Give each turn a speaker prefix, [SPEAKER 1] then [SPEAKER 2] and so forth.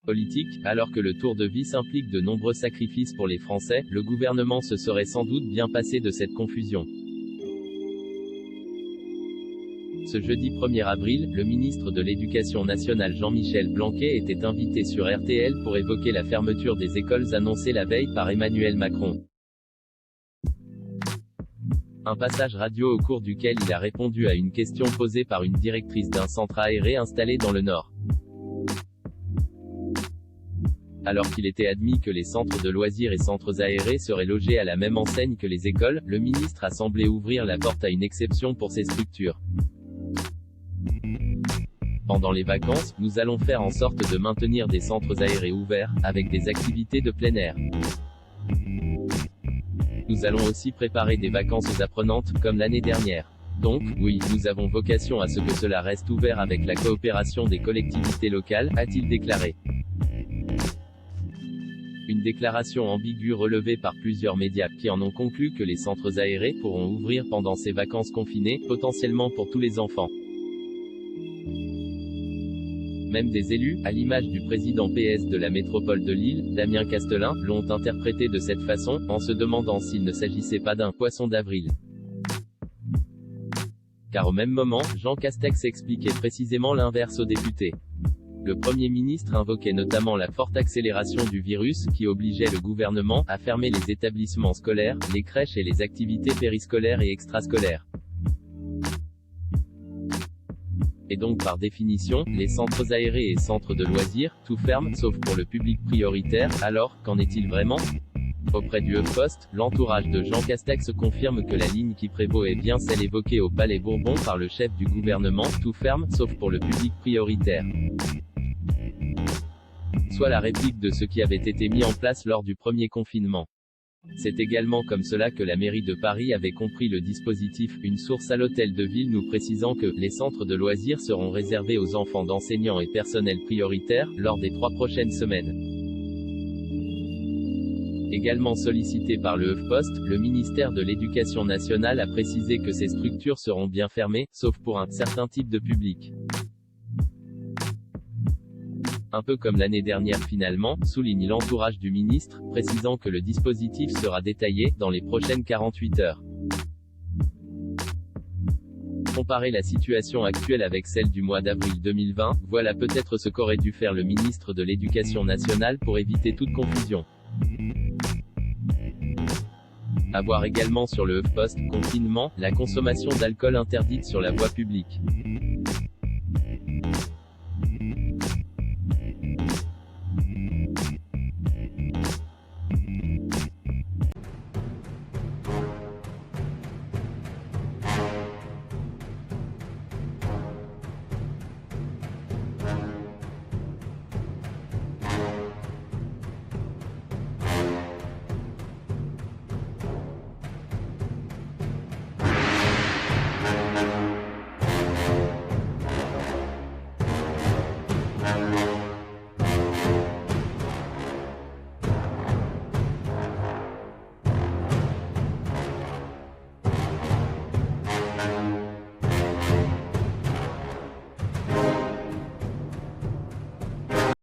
[SPEAKER 1] Politique, alors que le tour de vis implique de nombreux sacrifices pour les Français, le gouvernement se serait sans doute bien passé de cette confusion. Ce jeudi 1er avril, le ministre de l'Éducation nationale Jean-Michel Blanquer était invité sur RTL pour évoquer la fermeture des écoles annoncée la veille par Emmanuel Macron. Un passage radio au cours duquel il a répondu à une question posée par une directrice d'un centre aéré installé dans le Nord. Alors qu'il était admis que les centres de loisirs et centres aérés seraient logés à la même enseigne que les écoles, le ministre a semblé ouvrir la porte à une exception pour ces structures. Pendant les vacances, nous allons faire en sorte de maintenir des centres aérés ouverts, avec des activités de plein air. Nous allons aussi préparer des vacances apprenantes, comme l'année dernière. Donc, oui, nous avons vocation à ce que cela reste ouvert avec la coopération des collectivités locales, a-t-il déclaré. Une déclaration ambiguë relevée par plusieurs médias, qui en ont conclu que les centres aérés pourront ouvrir pendant ces vacances confinées, potentiellement pour tous les enfants. Même des élus, à l'image du président PS de la métropole de Lille, Damien Castelin, l'ont interprété de cette façon, en se demandant s'il ne s'agissait pas d'un poisson d'avril. Car au même moment, Jean Castex expliquait précisément l'inverse aux députés. Le Premier ministre invoquait notamment la forte accélération du virus, qui obligeait le gouvernement à fermer les établissements scolaires, les crèches et les activités périscolaires et extrascolaires. Et donc par définition, les centres aérés et centres de loisirs, tout ferme, sauf pour le public prioritaire. Alors, qu'en est-il vraiment ? Auprès du HuffPost, l'entourage de Jean Castex confirme que la ligne qui prévaut est bien celle évoquée au Palais Bourbon par le chef du gouvernement, tout ferme, sauf pour le public prioritaire. Soit la réplique de ce qui avait été mis en place lors du premier confinement. C'est également comme cela que la mairie de Paris avait compris le dispositif, une source à l'hôtel de ville nous précisant que les centres de loisirs seront réservés aux enfants d'enseignants et personnels prioritaires, lors des 3 prochaines semaines. Également sollicité par le HuffPost, le ministère de l'Éducation nationale a précisé que ces structures seront bien fermées, sauf pour un certain type de public. Un peu comme l'année dernière finalement, souligne l'entourage du ministre, précisant que le dispositif sera détaillé, dans les prochaines 48 heures. Comparer la situation actuelle avec celle du mois d'avril 2020, voilà peut-être ce qu'aurait dû faire le ministre de l'Éducation nationale pour éviter toute confusion. À voir également sur le HuffPost, confinement, la consommation d'alcool interdite sur la voie publique.